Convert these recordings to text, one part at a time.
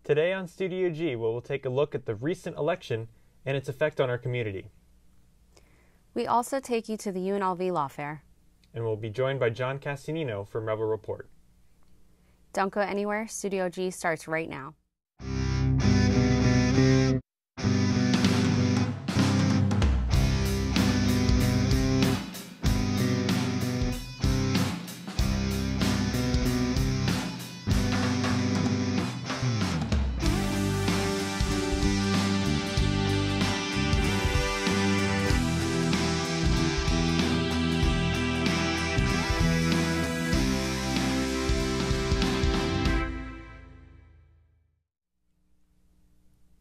Today on Studio G, we'll take a look at the recent election and its effect on our community. We also take you to the UNLV Law Fair. And we'll be joined by Jon Castagnino from Rebel Report. Don't go anywhere. Studio G starts right now.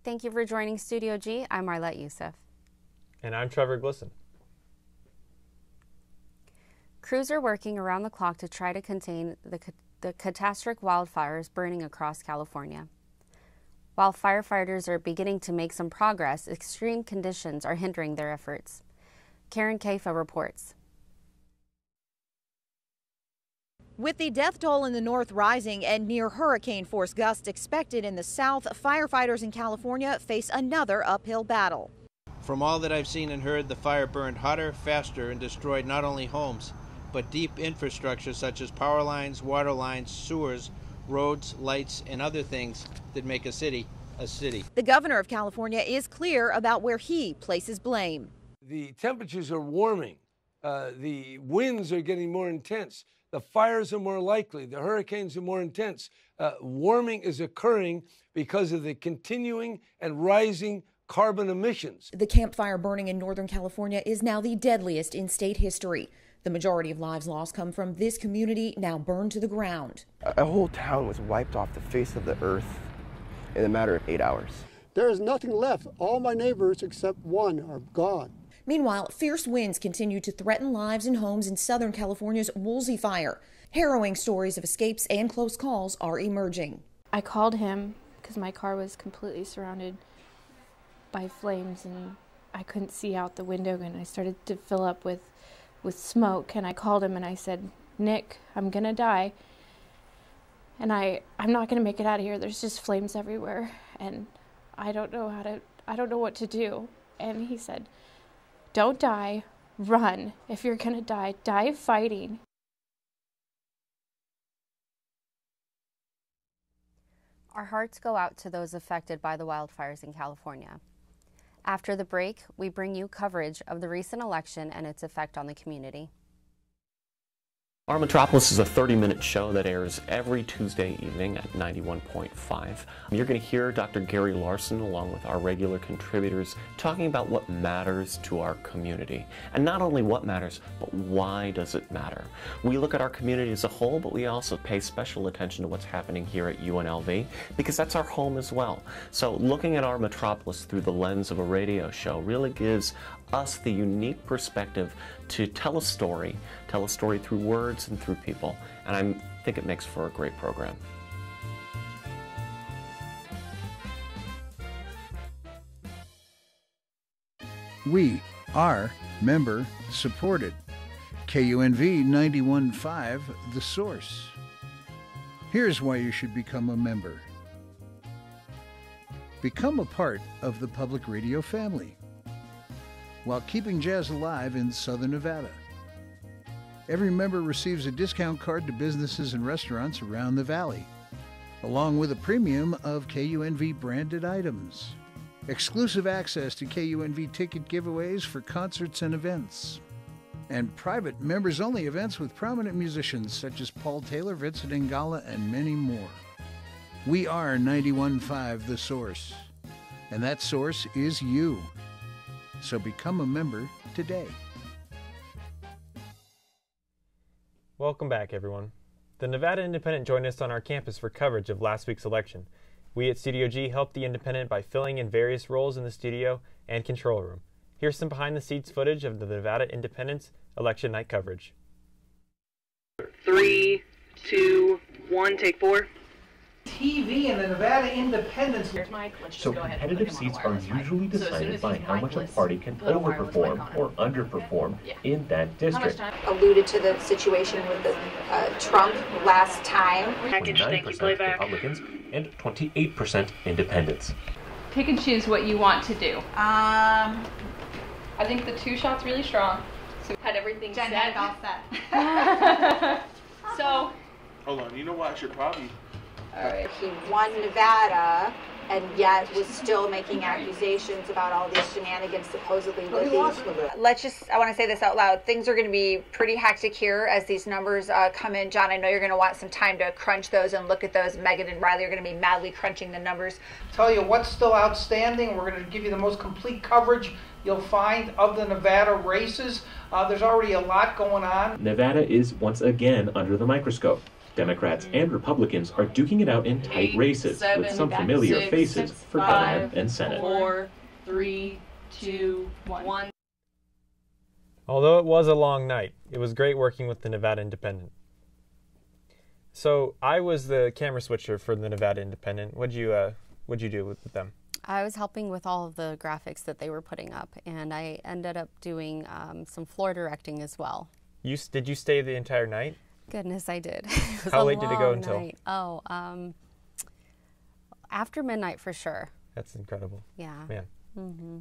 Thank you for joining Studio G. I'm Marlette Youssef. And I'm Trevor Glisson. Crews are working around the clock to try to contain the catastrophic wildfires burning across California. While firefighters are beginning to make some progress, extreme conditions are hindering their efforts. Karen Kaifa reports. With the death toll in the north rising and near hurricane-force gusts expected in the south, firefighters in California face another uphill battle. From all that I've seen and heard, the fire burned hotter, faster, and destroyed not only homes, but deep infrastructure such as power lines, water lines, sewers, roads, lights, and other things that make a city a city. The governor of California is clear about where he places blame. The temperatures are warming. The winds are getting more intense. The fires are more likely. The hurricanes are more intense. Warming is occurring because of the continuing and rising carbon emissions. The campfire burning in Northern California is now the deadliest in state history. The majority of lives lost come from this community, now burned to the ground. A whole town was wiped off the face of the earth in a matter of 8 hours. There is nothing left. All my neighbors except one are gone. Meanwhile, fierce winds continue to threaten lives and homes in Southern California's Woolsey fire. Harrowing stories of escapes and close calls are emerging. I called him because my car was completely surrounded by flames and I couldn't see out the window, and I started to fill up with smoke, and I called him and I said, "Nick, I'm gonna die and I'm not gonna make it out of here. There's just flames everywhere and I don't know what to do." And he said, "Don't die, run. If you're gonna die, die fighting." Our hearts go out to those affected by the wildfires in California. After the break, we bring you coverage of the recent election and its effect on the community. Our Metropolis is a 30-minute show that airs every Tuesday evening at 91.5. You're going to hear Dr. Gary Larson along with our regular contributors talking about what matters to our community. And not only what matters, but why does it matter? We look at our community as a whole, but we also pay special attention to what's happening here at UNLV because that's our home as well. So looking at our Metropolis through the lens of a radio show really gives us the unique perspective to tell a story through words and through people, and I think it makes for a great program. We are member supported. KUNV 91.5, The Source. Here's why you should become a member. Become a part of the public radio family while keeping jazz alive in Southern Nevada. Every member receives a discount card to businesses and restaurants around the valley, along with a premium of KUNV branded items, exclusive access to KUNV ticket giveaways for concerts and events, and private members-only events with prominent musicians such as Paul Taylor, Vincent Ingala, and many more. We are 91.5 The Source, and that source is you. So become a member today. Welcome back, everyone. The Nevada Independent joined us on our campus for coverage of last week's election. We at Studio G helped the Independent by filling in various roles in the studio and control room. Here's some behind-the-scenes footage of the Nevada Independent's election night coverage. 3, 2, 1, take 4. TV and the Nevada Independent. So competitive seats are usually decided by how much a party can overperform or underperform in that district. Alluded to the situation with the Trump last time. 29% Republicans and 28% Independents. Pick and choose what you want to do. I think the 2 shot's really strong. So had everything Jen set. had it all set. So. Hold on, you know what? I should probably. All right. He won Nevada, and yet was still making accusations about all these shenanigans supposedly with these. I want to say this out loud. Things are going to be pretty hectic here as these numbers come in. John, I know you're going to want some time to crunch those and look at those. Megan and Riley are going to be madly crunching the numbers. Tell you what's still outstanding. We're going to give you the most complete coverage you'll find of the Nevada races. There's already a lot going on. Nevada is once again under the microscope. Democrats and Republicans are duking it out in tight races with some familiar faces for governor and Senate. 4, 3, 2, 1. Although it was a long night, it was great working with the Nevada Independent. So I was the camera switcher for the Nevada Independent. What'd you do with them? I was helping with all of the graphics that they were putting up, and I ended up doing some floor directing as well. Did you stay the entire night? Goodness, I did. How late did it go until? Night. Oh, after midnight for sure. That's incredible. Yeah. Man. Mm-hmm.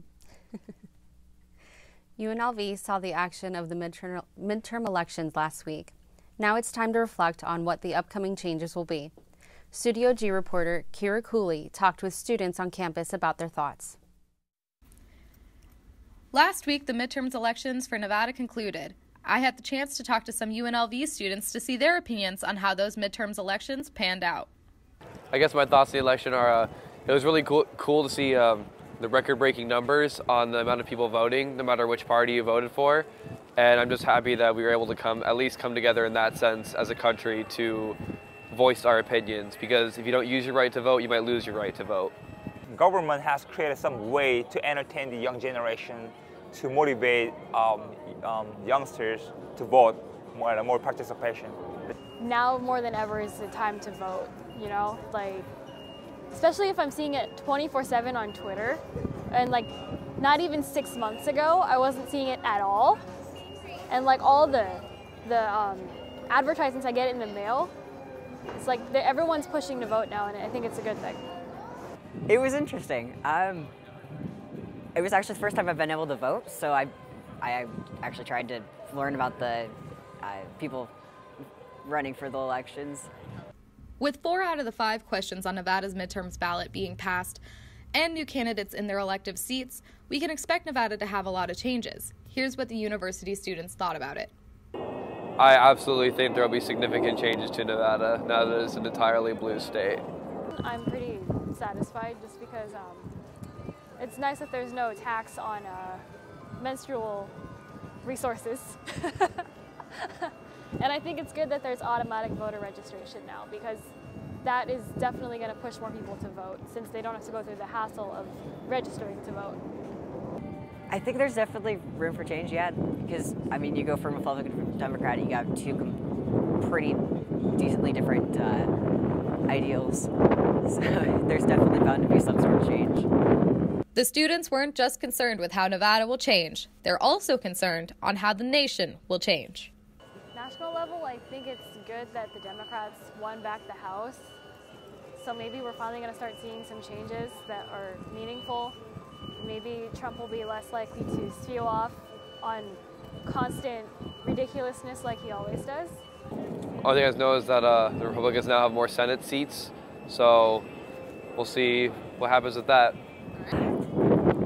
UNLV saw the action of the midterm elections last week. Now it's time to reflect on what the upcoming changes will be. Studio G reporter Kira Cooley talked with students on campus about their thoughts. Last week, the midterms elections for Nevada concluded. I had the chance to talk to some UNLV students to see their opinions on how those midterms elections panned out. I guess my thoughts on the election are it was really cool to see the record-breaking numbers on the amount of people voting, no matter which party you voted for. And I'm just happy that we were able to at least come together in that sense as a country to voice our opinions, because if you don't use your right to vote, you might lose your right to vote. Government has created some way to entertain the young generation, to motivate youngsters to vote, more participation. Now more than ever is the time to vote, you know, like, especially if I'm seeing it 24/7 on Twitter, and like not even 6 months ago, I wasn't seeing it at all. And like all the advertisements I get in the mail, it's like everyone's pushing to vote now, and I think it's a good thing. It was interesting. It was actually the first time I've been able to vote, so I actually tried to learn about the people running for the elections. With 4 out of the 5 questions on Nevada's midterms ballot being passed and new candidates in their elective seats, we can expect Nevada to have a lot of changes. Here's what the university students thought about it. I absolutely think there will be significant changes to Nevada now that it's an entirely blue state. I'm pretty satisfied just because it's nice that there's no tax on menstrual resources. And I think it's good that there's automatic voter registration now, because that is definitely going to push more people to vote, since they don't have to go through the hassle of registering to vote. I think there's definitely room for change, yeah, because, I mean, you go from Republican to Democrat, you got 2 pretty decently different ideals, so there's definitely bound to be some sort of change. The students weren't just concerned with how Nevada will change, they're also concerned on how the nation will change. National level, I think it's good that the Democrats won back the House, so maybe we're finally going to start seeing some changes that are meaningful. Maybe Trump will be less likely to spew off on constant ridiculousness like he always does. All you guys know is that the Republicans now have more Senate seats, so we'll see what happens with that.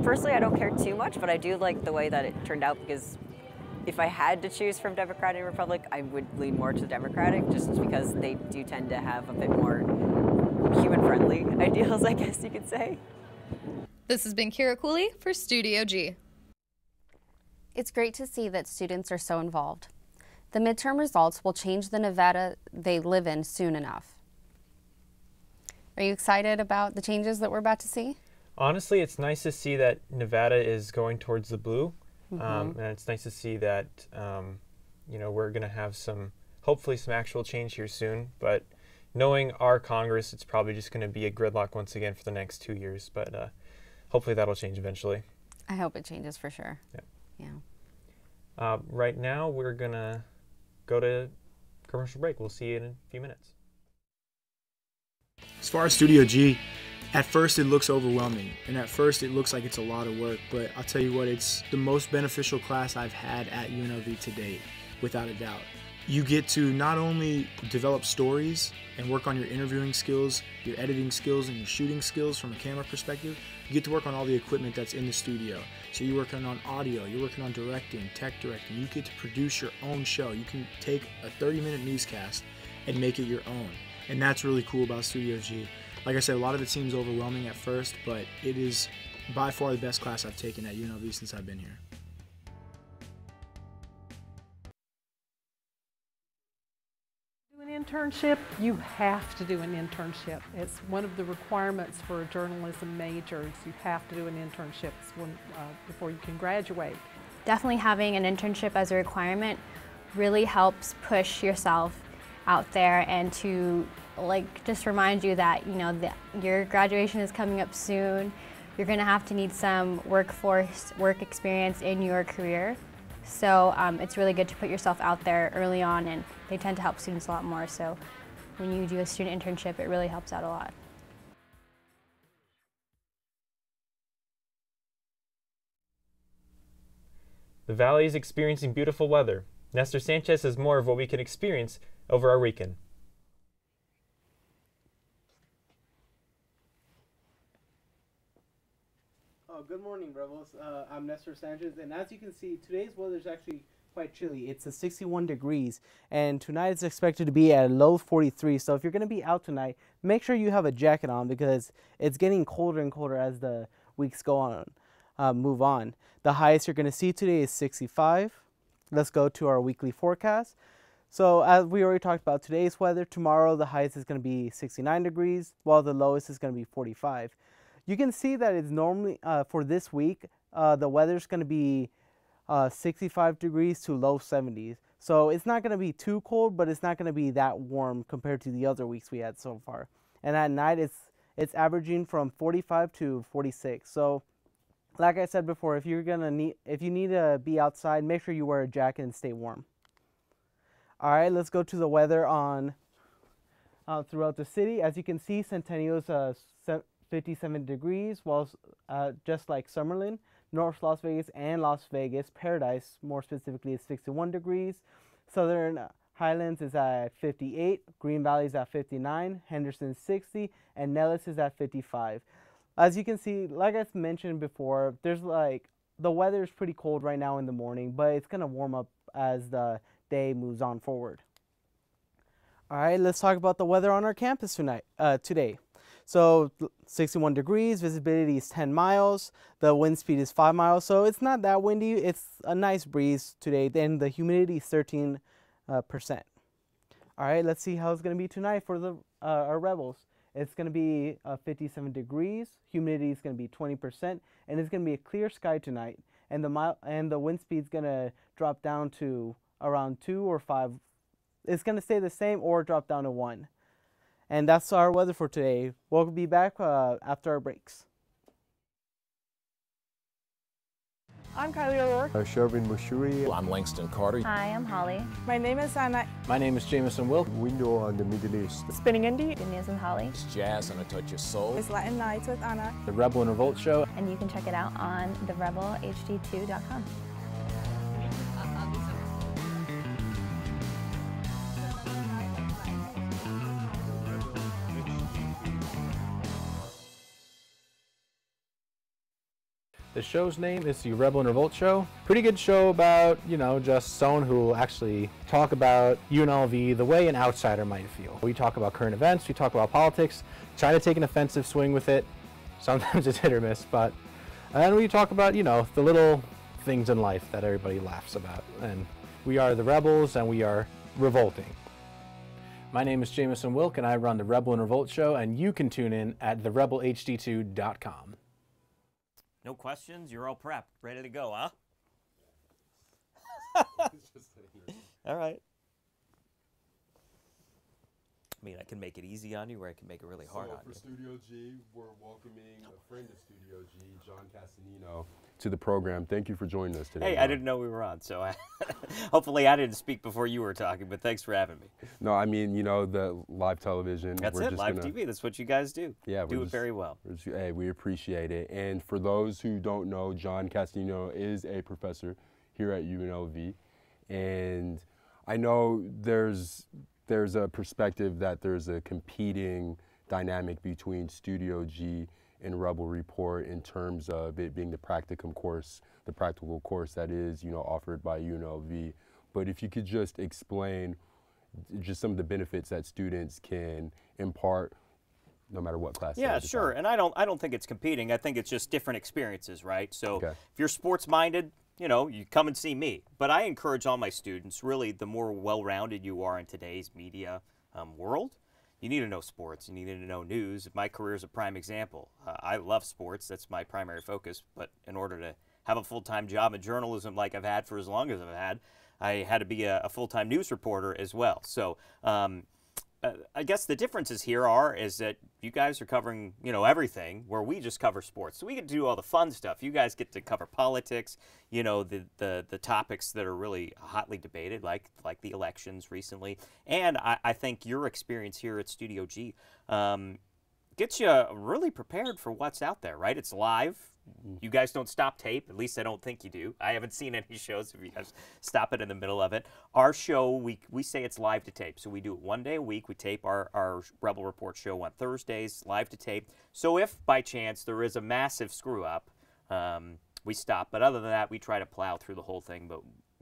Personally, I don't care too much, but I do like the way that it turned out, because if I had to choose from Democratic and Republic, I would lean more to the Democratic, just because they do tend to have a bit more human-friendly ideals, I guess you could say. This has been Kira Cooley for Studio G. It's great to see that students are so involved. The midterm results will change the Nevada they live in soon enough. Are you excited about the changes that we're about to see? Honestly, it's nice to see that Nevada is going towards the blue. Mm-hmm. And it's nice to see that, we're going to have hopefully some actual change here soon. But, knowing our Congress, it's probably just going to be a gridlock once again for the next 2 years, but hopefully that'll change eventually. I hope it changes for sure. Yeah. Right now, we're going to go to commercial break. We'll see you in a few minutes. As far as Studio G, at first it looks overwhelming, and at first it looks like it's a lot of work, but I'll tell you what, it's the most beneficial class I've had at UNLV to date, without a doubt. You get to not only develop stories and work on your interviewing skills, your editing skills, and your shooting skills from a camera perspective, you get to work on all the equipment that's in the studio. So you're working on audio, you're working on directing, tech directing, you get to produce your own show. You can take a 30-minute newscast and make it your own. And that's really cool about Studio G. Like I said, a lot of it seems overwhelming at first, but it is by far the best class I've taken at UNLV since I've been here. An internship, you have to do an internship. It's one of the requirements for a journalism major. You have to do an internship before you can graduate. Definitely having an internship as a requirement really helps push yourself out there and to just remind you that your graduation is coming up soon. You're going to have to need some work experience in your career. So it's really good to put yourself out there early on, and they tend to help students a lot more. So when you do a student internship, it really helps out a lot. The Valley is experiencing beautiful weather. Nestor Sanchez has more of what we can experience over our weekend. Good morning, Rebels. I'm Nestor Sanchez, and as you can see, today's weather is actually quite chilly. It's 61 degrees, and tonight it's expected to be at a low 43. So if you're going to be out tonight, make sure you have a jacket on because it's getting colder and colder as the weeks go on, move on. The highest you're going to see today is 65. Let's go to our weekly forecast. So as we already talked about today's weather, tomorrow the highest is going to be 69 degrees, while the lowest is going to be 45. You can see that it's normally, for this week, the weather's going to be 65 degrees to low 70s. So it's not going to be too cold, but it's not going to be that warm compared to the other weeks we had so far. And at night, it's averaging from 45 to 46. So like I said before, if you need to be outside, make sure you wear a jacket and stay warm. All right, let's go to the weather on throughout the city. As you can see, Centennial is 57 degrees, while just like Summerlin, North Las Vegas and Las Vegas, Paradise more specifically, is 61 degrees. Southern Highlands is at 58, Green Valley is at 59, Henderson 60, and Nellis is at 55. As you can see, like I mentioned before, the weather is pretty cold right now in the morning, but it's going to warm up as the day moves on forward. All right, let's talk about the weather on our campus today. So 61 degrees, visibility is 10 miles, the wind speed is 5 miles, so it's not that windy. It's a nice breeze today, then the humidity is 13%. All right, let's see how it's going to be tonight for our Rebels. It's going to be 57 degrees, humidity is going to be 20%, and it's going to be a clear sky tonight, and the wind speed is going to drop down to around 2 or 5. It's going to stay the same or drop down to 1. And that's our weather for today. We'll be back after our breaks. I'm Kylie O'Rourke. Shervin Mushuri. I'm Langston Carter. Hi, I'm Holly. My name is Anna. My name is Jameson Wilk. Window on the Middle East. Spinning Indie. Good News with Holly. It's Jazz on A Touch of Soul. It's Latin Nights with Anna. The Rebel and Revolt Show. And you can check it out on therebelhd2.com. The show's name is the Rebel and Revolt Show. Pretty good show about, just someone who will actually talk about UNLV the way an outsider might feel. We talk about current events, we talk about politics, try to take an offensive swing with it. Sometimes it's hit or miss, but then we talk about, the little things in life that everybody laughs about. And we are the Rebels and we are revolting. My name is Jameson Wilk and I run the Rebel and Revolt Show, and you can tune in at therebelhd2.com. No questions? You're all prepped, ready to go, huh? All right. mean, I can make it easy on you, or I can make it really hard on you. For Studio G, we're welcoming a friend of Studio G, Jon Castagnino, to the program. Thank you for joining us today. Hey, I didn't know we were on, so hopefully I didn't speak before you were talking, but thanks for having me. No, I mean, you know, the live television. That's it, live TV. That's what you guys do. Yeah, do it very well. Hey, we appreciate it. And for those who don't know, Jon Castagnino is a professor here at UNLV, and I know there's a perspective that there's a competing dynamic between Studio G and Rebel Report in terms of it being the practicum course, the practical course that is, you know, offered by UNLV. But if you could just explain just some of the benefits that students can impart no matter what class. Yeah, sure. And I don't think it's competing. I think it's just different experiences, right? So if you're sports minded, you know, you come and see me. But I encourage all my students, really, the more well-rounded you are in today's media world, you need to know sports. You need to know news. My career is a prime example. I love sports. That's my primary focus. But in order to have a full-time job in journalism like I've had for as long as I've had, I had to be a full-time news reporter as well. So I guess the differences here is that you guys are covering, you know, everything, where we just cover sports. So we get to do all the fun stuff. You guys get to cover politics, you know, the topics that are really hotly debated, like the elections recently. And I think your experience here at Studio G gets you really prepared for what's out there, right? It's live. You guys don't stop tape. At least I don't think you do. I haven't seen any shows if you guys stop it in the middle of it. Our show, we say it's live to tape. So we do it one day a week. We tape our Rebel Report show on Thursdays, live to tape. So if by chance there is a massive screw up, we stop. But other than that, we try to plow through the whole thing. But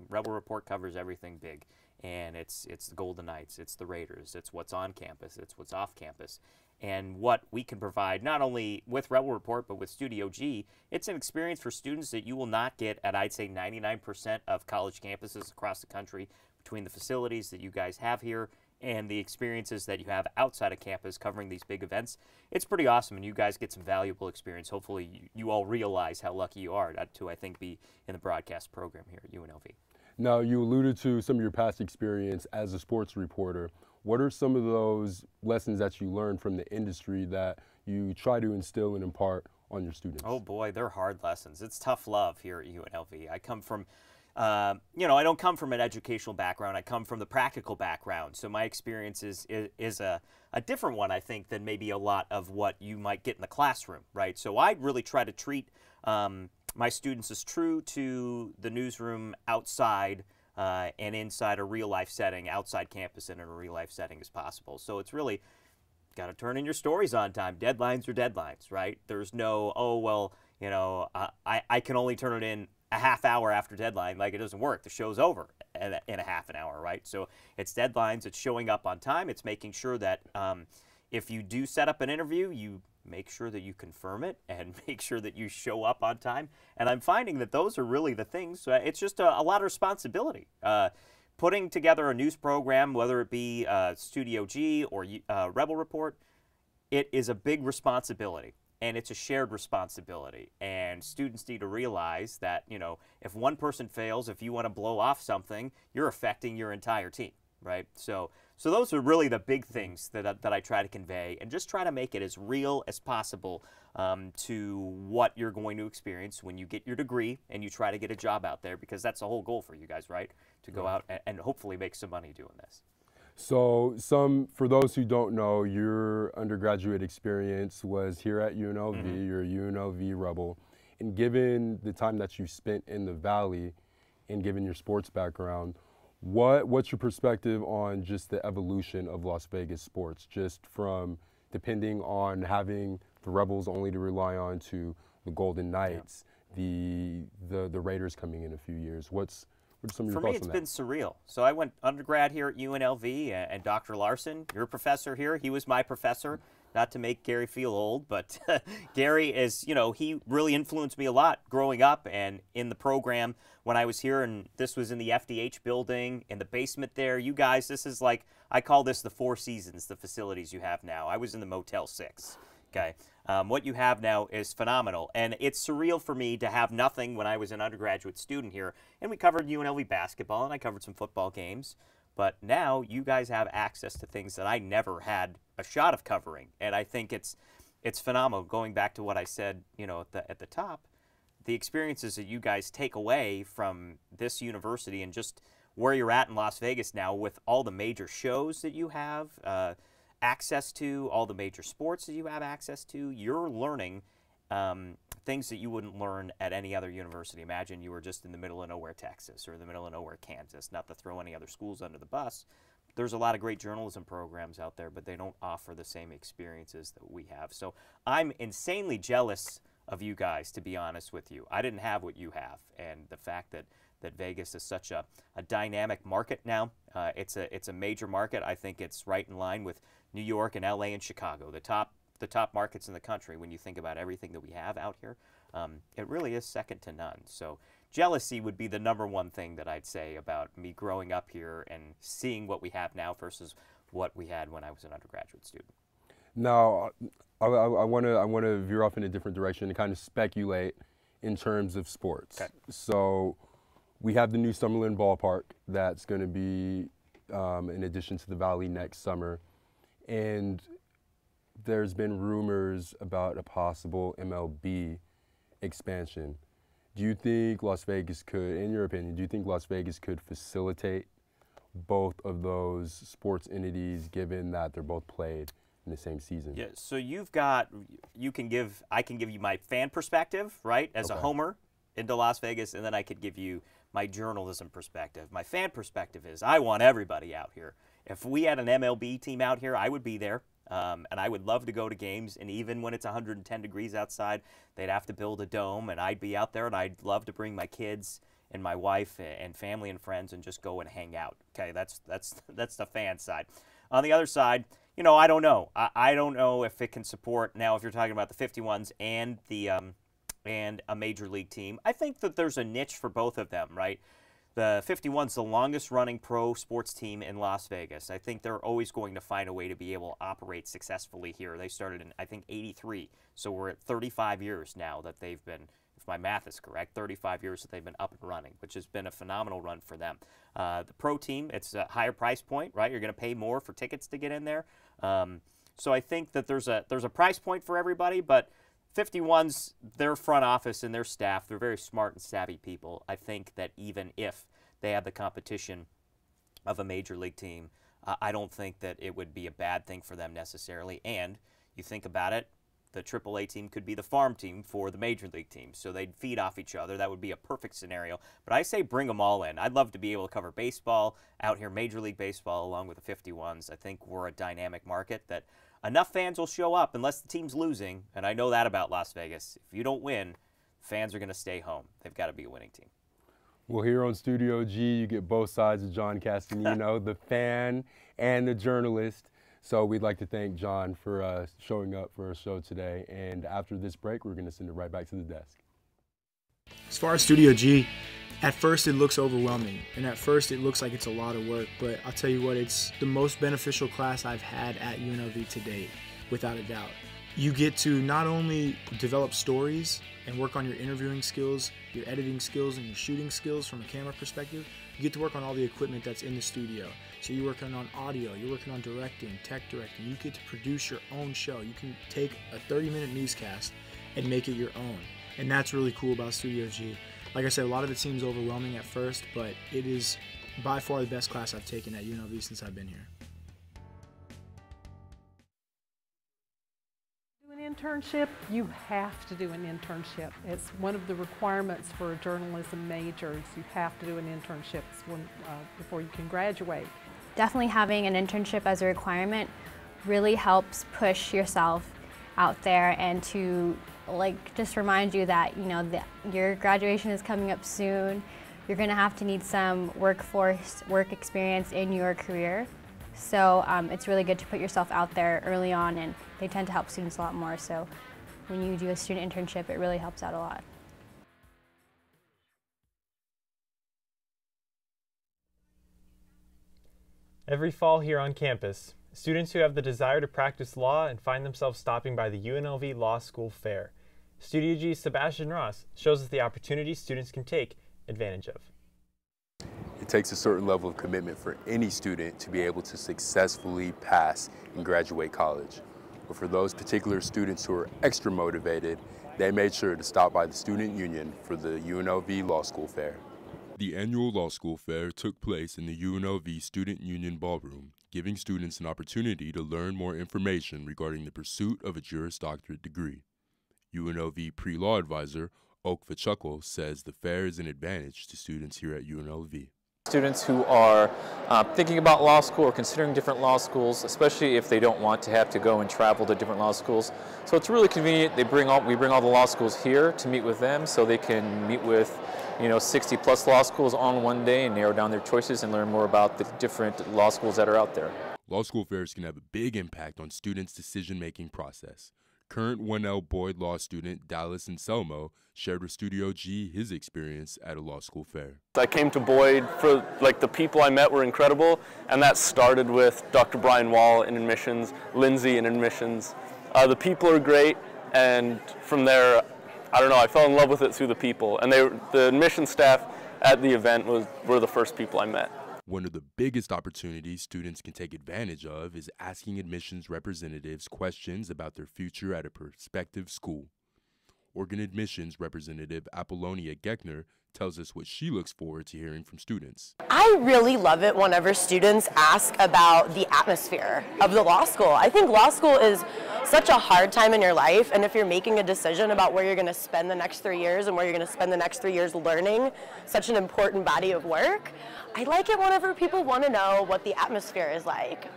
Rebel Report covers everything big. And it's the Golden Knights, it's the Raiders, it's what's on campus, it's what's off campus. And what we can provide, not only with Rebel Report, but with Studio G, it's an experience for students that you will not get at, I'd say, 99% of college campuses across the country, between the facilities that you guys have here and the experiences that you have outside of campus covering these big events. It's pretty awesome, and you guys get some valuable experience. Hopefully you all realize how lucky you are to, I think, be in the broadcast program here at UNLV. Now, you alluded to some of your past experience as a sports reporter. What are some of those lessons that you learned from the industry that you try to instill and impart on your students? Oh boy, they're hard lessons. It's tough love here at UNLV. I come from, you know, I don't come from an educational background. I come from the practical background. So my experience is a different one, I think, than maybe a lot of what you might get in the classroom, right? So I really try to treat my students as true to the newsroom outside and inside a real-life setting, outside campus and in a real-life setting as possible. So it's really got to turn in your stories on time. Deadlines are deadlines, right? There's no, oh, well, you know, I can only turn it in a half hour after deadline. Like, it doesn't work. The show's over in a half an hour, right? So it's deadlines. It's showing up on time. It's making sure that if you do set up an interview, you make sure that you confirm it and make sure that you show up on time. And I'm finding that those are really the things. It's just a lot of responsibility. Putting together a news program, whether it be Studio G or Rebel Report, it is a big responsibility. And it's a shared responsibility. And students need to realize that, you know, if one person fails, if you want to blow off something, you're affecting your entire team, right? So those are really the big things that I try to convey, and just try to make it as real as possible to what you're going to experience when you get your degree and you try to get a job out there, because that's the whole goal for you guys, right? To go out and hopefully make some money doing this. So for those who don't know, your undergraduate experience was here at UNLV. You're a UNLV Rebel. And given the time that you spent in the Valley and given your sports background, what's your perspective on just the evolution of Las Vegas sports, just from depending on having the Rebels only to rely on to the Golden Knights, the Raiders coming in a few years? What are some of your thoughts on that? For me, it's been surreal. So I went undergrad here at UNLV, and Dr. Larson, your professor here, he was my professor. Not to make Gary feel old, but Gary is, you know, he really influenced me a lot growing up and in the program when I was here. And this was in the FDH building, in the basement there. You guys, this is like, I call this the Four Seasons, the facilities you have now. I was in the Motel 6, okay? What you have now is phenomenal. And it's surreal for me to have nothing when I was an undergraduate student here. And we covered UNLV basketball, and I covered some football games. But now you guys have access to things that I never had a shot of covering, and I think it's phenomenal. Going back to what I said, you know, at the top, the experiences that you guys take away from this university and just where you're at in Las Vegas now with all the major shows that you have access to, all the major sports that you have access to, you're learning things that you wouldn't learn at any other university. Imagine you were just in the middle of nowhere, Texas, or the middle of nowhere, Kansas. Not to throw any other schools under the bus. There's a lot of great journalism programs out there, but they don't offer the same experiences that we have. So I'm insanely jealous of you guys, to be honest with you. I didn't have what you have, and the fact that Vegas is such a dynamic market now. It's a major market. I think it's right in line with New York and LA and Chicago, the top markets in the country when you think about everything that we have out here. It really is second to none. So jealousy would be the #1 thing that I'd say about me growing up here and seeing what we have now versus what we had when I was an undergraduate student. Now, I want to veer off in a different direction and kind of speculate in terms of sports. Okay. So we have the new Summerlin ballpark that's going to be in addition to the Valley next summer. And there's been rumors about a possible MLB expansion. Do you think Las Vegas could, in your opinion, do you think Las Vegas could facilitate both of those sports entities given that they're both played in the same season? Yeah, so I can give you my fan perspective, right, as a homer into Las Vegas, and then I could give you my journalism perspective. My fan perspective is I want everybody out here. If we had an MLB team out here, I would be there. And I would love to go to games, and even when it's 110 degrees outside, they'd have to build a dome, and I'd be out there, and I'd love to bring my kids and my wife and family and friends and just go and hang out. Okay, that's the fan side. On the other side, you know, I don't know. I don't know if it can support, now if you're talking about the 51s and the and a major league team. I think that there's a niche for both of them, right? The 51's the longest running pro sports team in Las Vegas. I think they're always going to find a way to be able to operate successfully here. They started in, I think, 83. So we're at 35 years now that they've been, if my math is correct, 35 years that they've been up and running, which has been a phenomenal run for them. The pro team, it's a higher price point, right? You're going to pay more for tickets to get in there. So I think that there's a price point for everybody, but 51's, their front office and their staff, they're very smart and savvy people. I think that even if they have the competition of a major league team, I don't think that it would be a bad thing for them necessarily. And you think about it, the AAA team could be the farm team for the major league team. So they'd feed off each other. That would be a perfect scenario. But I say bring them all in. I'd love to be able to cover baseball out here, Major League Baseball, along with the 51's. I think we're a dynamic market that enough fans will show up unless the team's losing, and I know that about Las Vegas. If you don't win, fans are going to stay home. They've got to be a winning team. Well, here on Studio G, you get both sides of Jon Castagnino, the fan and the journalist. So we'd like to thank Jon for showing up for our show today. And after this break, we're going to send it right back to the desk. As far as Studio G, at first it looks overwhelming, and at first it looks like it's a lot of work, but I'll tell you what, it's the most beneficial class I've had at UNLV to date, without a doubt. You get to not only develop stories and work on your interviewing skills, your editing skills, and your shooting skills from a camera perspective, you get to work on all the equipment that's in the studio. So you're working on audio, you're working on directing, tech directing, you get to produce your own show. You can take a 30-minute newscast and make it your own, and that's really cool about Studio G. Like I said, a lot of it seems overwhelming at first, but it is by far the best class I've taken at UNLV since I've been here. Do an internship, you have to do an internship. It's one of the requirements for a journalism major. You have to do an internship before you can graduate. Definitely having an internship as a requirement really helps push yourself out there and to just remind you that, you know, your graduation is coming up soon. You're going to have to need some work experience in your career. So it's really good to put yourself out there early on, and they tend to help students a lot more. So when you do a student internship, it really helps out a lot. Every fall here on campus, students who have the desire to practice law and find themselves stopping by the UNLV Law School Fair. Studio G's Sebastian Ross shows us the opportunities students can take advantage of. It takes a certain level of commitment for any student to be able to successfully pass and graduate college. But for those particular students who are extra motivated, they made sure to stop by the Student Union for the UNLV Law School Fair. The annual Law School Fair took place in the UNLV Student Union Ballroom, giving students an opportunity to learn more information regarding the pursuit of a Juris Doctorate degree. UNLV pre-law advisor Oak Fachukwo says the fair is an advantage to students here at UNLV. Students who are thinking about law school or considering different law schools, especially if they don't want to have to go and travel to different law schools. So it's really convenient. We bring all the law schools here to meet with them so they can meet with 60 plus law schools on one day and narrow down their choices and learn more about the different law schools that are out there. Law school fairs can have a big impact on students' decision-making process. Current 1L Boyd Law student Dallas Anselmo shared with Studio G his experience at a law school fair. I came to Boyd for the people I met were incredible, and that started with Dr. Brian Wall in admissions, Lindsay in admissions. The people are great, and from there, I don't know, I fell in love with it through the people, and the admissions staff at the event were the first people I met. One of the biggest opportunities students can take advantage of is asking admissions representatives questions about their future at a prospective school. Oregon Admissions Representative Apollonia Geckner tells us what she looks forward to hearing from students. I really love it whenever students ask about the atmosphere of the law school. I think law school is such a hard time in your life, and if you're making a decision about where you're going to spend the next 3 years and where you're going to spend the next 3 years learning such an important body of work, I like it whenever people want to know what the atmosphere is like,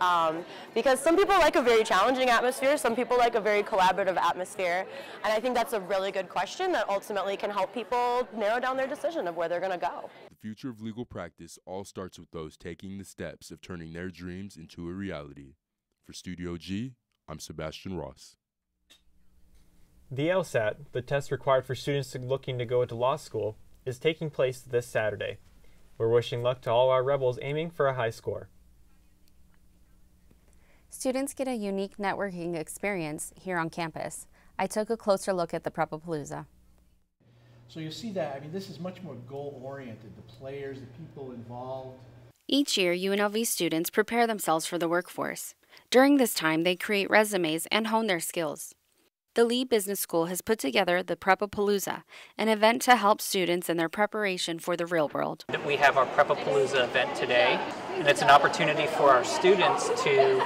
because some people like a very challenging atmosphere, some people like a very collaborative atmosphere, and I think that's a really good question that ultimately can help people narrow down their decision of where they're going to go. The future of legal practice all starts with those taking the steps of turning their dreams into a reality. For Studio G, I'm Sebastian Ross. The LSAT, the test required for students looking to go into law school, is taking place this Saturday. We're wishing luck to all our rebels aiming for a high score. Students get a unique networking experience here on campus. I took a closer look at the Prep-A-Palooza. So you see that, this is much more goal-oriented, the players, the people involved. Each year, UNLV students prepare themselves for the workforce. During this time, they create resumes and hone their skills. The Lee Business School has put together the Prep-A-Palooza, an event to help students in their preparation for the real world. We have our Prep-A-Palooza event today, and it's an opportunity for our students to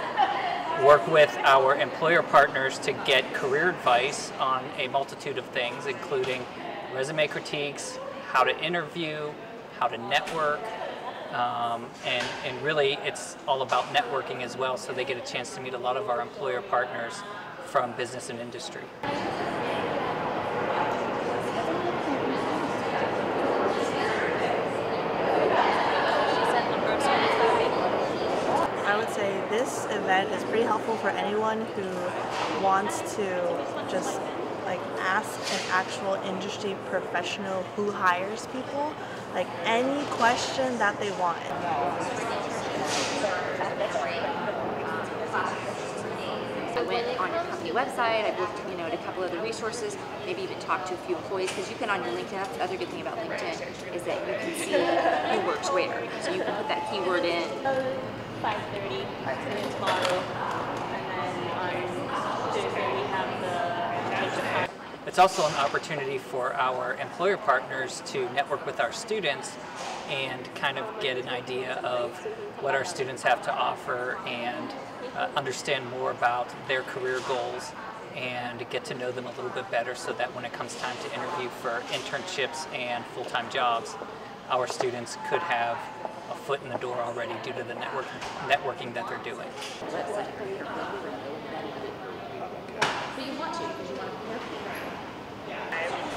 work with our employer partners to get career advice on a multitude of things, including resume critiques, how to interview, how to network, and really it's all about networking as well, so they get a chance to meet a lot of our employer partners from business and industry. I would say this event is pretty helpful for anyone who wants to just ask an actual industry professional who hires people, any question that they want. I went on your company website, I've looked at a couple other resources, maybe even talked to a few employees, because you can on your LinkedIn, that's the other good thing about LinkedIn, is that you can see who works where. So you can put that keyword in. 5:30 tomorrow, and then on Thursday we have the It's also an opportunity for our employer partners to network with our students and kind of get an idea of what our students have to offer and understand more about their career goals and get to know them a little bit better, so that when it comes time to interview for internships and full-time jobs, our students could have a foot in the door already due to the networking that they're doing.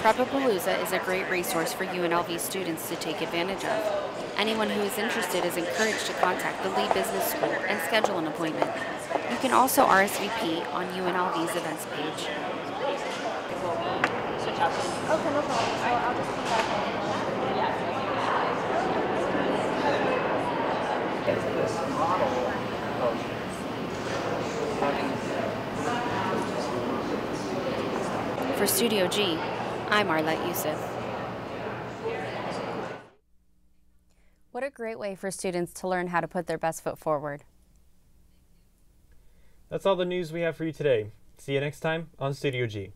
Prep-A-Palooza is a great resource for UNLV students to take advantage of. Anyone who is interested is encouraged to contact the Lee Business School and schedule an appointment. You can also RSVP on UNLV's events page. Okay, no problem. So I'll just come back For Studio G, I'm Arlette Youssef. What a great way for students to learn how to put their best foot forward. That's all the news we have for you today. See you next time on Studio G.